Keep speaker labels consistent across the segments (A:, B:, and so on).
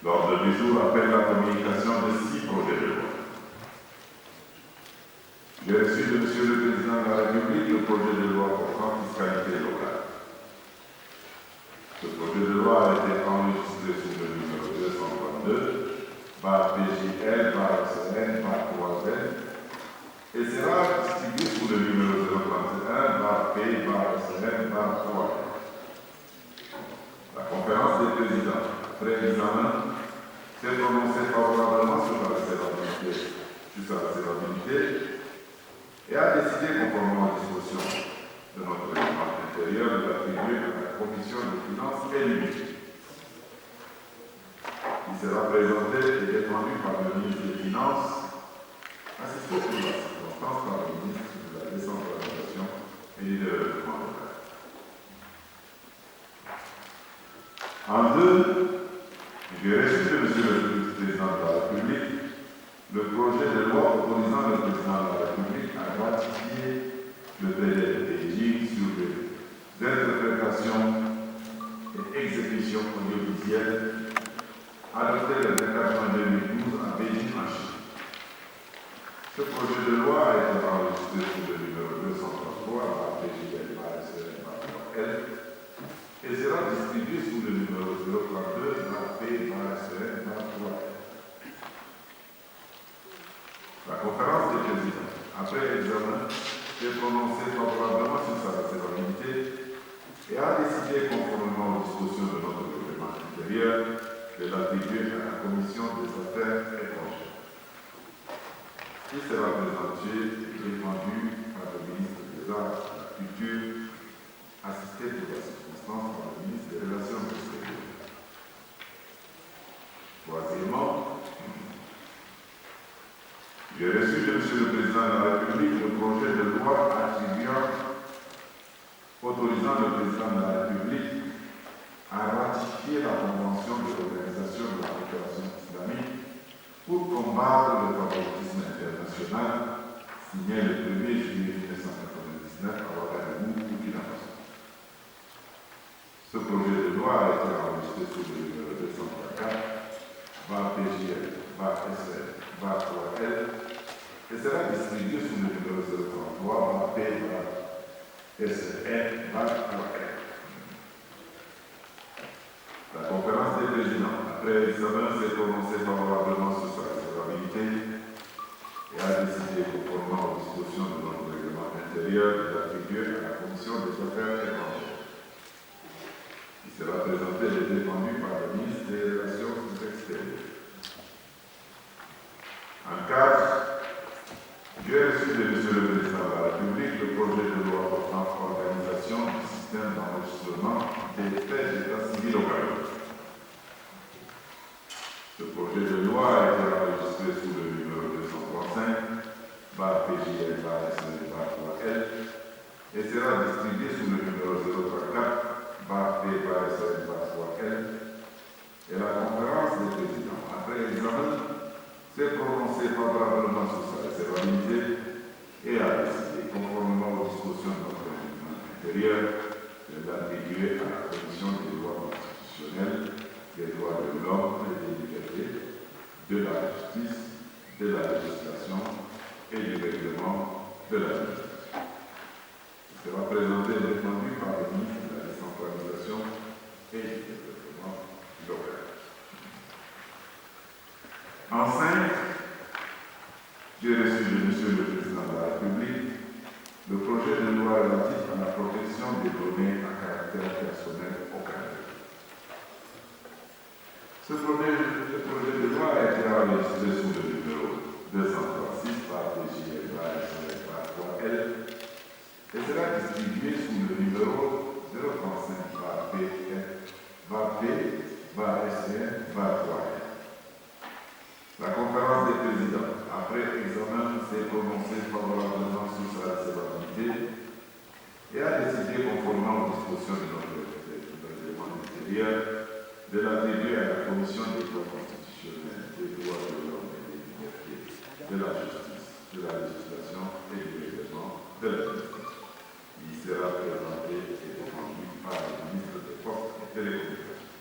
A: L'ordre du jour appelle la communication de 6 projets de loi. J'ai reçu de Monsieur le Président de la République le projet de loi portant fiscalité locale. Ce projet de loi a été enregistré sous le numéro 232, par PJL, par SN, par 3Z, et sera distribué sous le numéro 031, par P, par SN, par 3Z. La conférence des présidents, après l'examen, s'est prononcée favorablement sur la recevabilité et a décidé, conformément aux dispositions de notre règlement intérieur, de l'attribuer à la Commission des finances et du budget. Il sera présenté et défendu par le ministre des Finances, assisté pour la circonstance par le ministre de la Décentralisation et du Développement local. En deux, j'ai reçu de Monsieur le Président de la République le projet de loi autorisant le Président de la République à ratifier le délai de Beijing sur les interprétations et exécutions audiovisuelles adopté le 24 juin 2012 à Beijing, en Chine. Ce projet de loi a été enregistré sous le numéro 233 par PJL, par SN, par L, et sera distribué sous le numéro 032 par P, par SN, par 3L. La conférence des présidents, après l'examen, s'est prononcée favorablement sur sa recevabilité et a décidé, conformément aux dispositions de notre règlement intérieur, de l'attribuer à la Commission des Affaires étrangères. Il sera présenté et défendu par le ministre des Arts et de la Culture, assisté pour la circonstance par le ministre des Relations extérieures. Troisièmement, j'ai reçu de Monsieur le Président de la République le projet de loi autorisant le Président de la République à ratifier la Convention de l'Organisation de la coopération islamique pour combattre le favoritisme international signée le 1er juillet 1999 à Ouagadougou, Burkina Faso. Ce projet de loi a été enregistré sous le numéro 234, par PJL, par SN, par 3L, et sera distribué sous le numéro 033, par P, par SN, par 3L. La conférence des présidents, après l'examen, s'est prononcée favorablement sur sa recevabilité et a décidé, conformément aux dispositions de notre règlement intérieur, de l'attribuer à la Commission des Affaires étrangères. Il sera présenté et défendu par le ministre des Relations extérieures. En cas, j'ai reçu de Monsieur le Président de la République le projet de loi portant organisation du système d'enregistrement des faits d'état civil au Cameroun. Ce projet de loi a été enregistré sous le numéro 235 par PJL, par SN, par 3L et sera distribué sous le numéro 034 par P, par SN, par 3L. Et la conférence des présidents, après l'examen, s'est prononcée favorablement sur sa recevabilité et a décidé, conformément aux dispositions de notre règlement intérieur, de l'attribuer à la Commission des lois constitutionnelles, des droits de l'homme et des libertés, de la justice, de la législation et du règlement de la justice. Il sera présenté et défendu par le ministre de la Décentralisation et du Développement local. En 5, j'ai reçu de Monsieur le Président de la République le projet de loi relatif à la protection des données à caractère personnel au Canada. Ce projet de loi a été enregistré sous le numéro 236 par PJL, par SN, par 3L et sera distribué sous le numéro 035 par P, par SN, par 3L. La conférence des présidents, après examen, s'est prononcée favorablement sur sa recevabilité et a décidé, conformément aux dispositions de notre règlement intérieur, de l'attribuer à la Commission des droits constitutionnels, des droits de l'homme et des libertés, de la justice, de la législation et du règlement de la justice. Il sera présenté et défendu par le ministre des Postes et Télécommunications.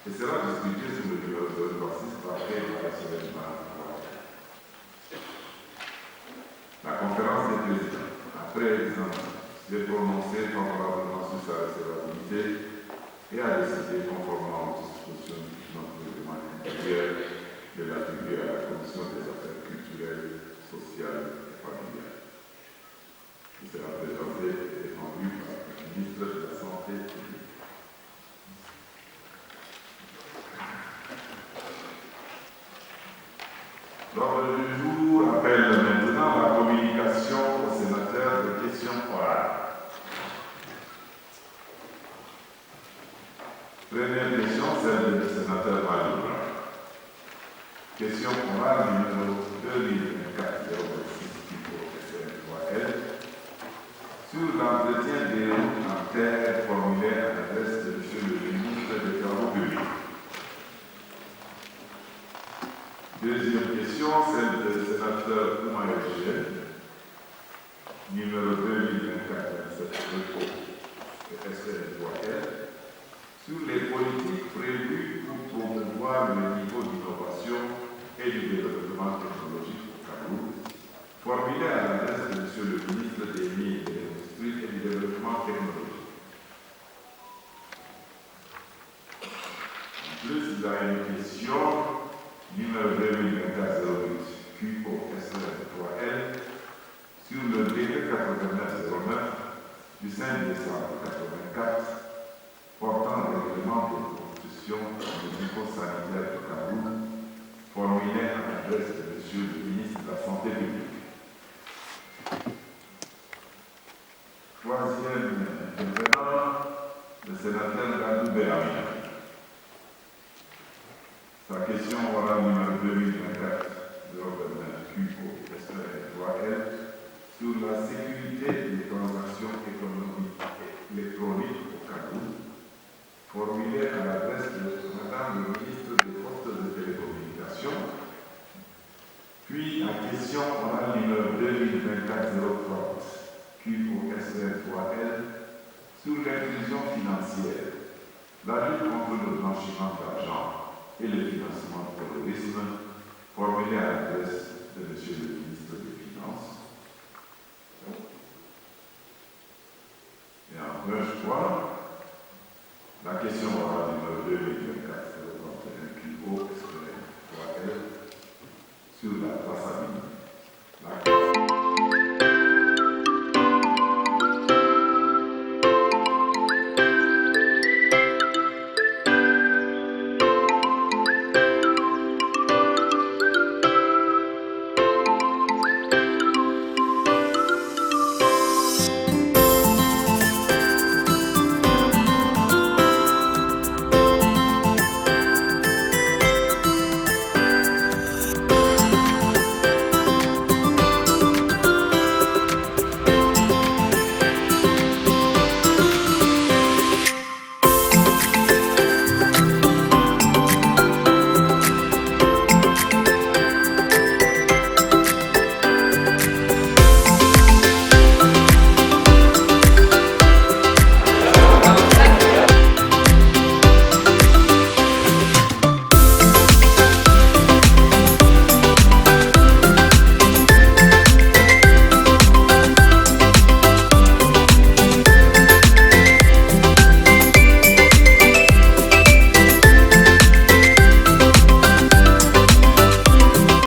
A: et sera distribué sous le numéro 036 par la conférence des présidents, après l'examen, s'est prononcée favorablement sur sa recevabilité et a décidé conformément aux dispositions du notre règlement intérieur de l'attribuer à la Commission des affaires culturelles, sociales et familiales. Il sera présenté et défendu par le ministre de la Santé publique. L'ordre du jour appelle maintenant la communication aux sénateurs de questions orales. Première question, celle du sénateur Madoura. Question orale numéro 2024-026-3L sur l'entretien des routes en terre formulé à l'adresse de M. le ministre des Travaux publics. Deuxième question, celle du sénateur Oumaïe, numéro 2024-27-3L, sur les politiques prévues pour promouvoir le niveau d'innovation et du développement technologique au Cameroun, formulé à l'adresse de M. le ministre des Mines, de l'Industrie et du Développement technologique. En plus, il y a une question numéro 2024-08 QOS3L sur le décret 8909 du 5 décembre 1984 portant le règlement de construction du niveau sanitaire du Cameroun, formulé à l'adresse de M. le ministre de la Santé publique. Troisième intervenant, le sénateur Gadou Béramina. Sa question orale numéro 2024 QO-3L sur la sécurité des transactions économiques et électroniques au Cameroun, formulée à l'adresse de Madame le ministre des Postes de Télécommunications. Puis la question orale numéro 2024-03 QO-3L sur l'inclusion financière, la lutte contre le blanchiment d'argent et le financement du terrorisme, formulé à l'adresse de M. le ministre des Finances. Et en page 3,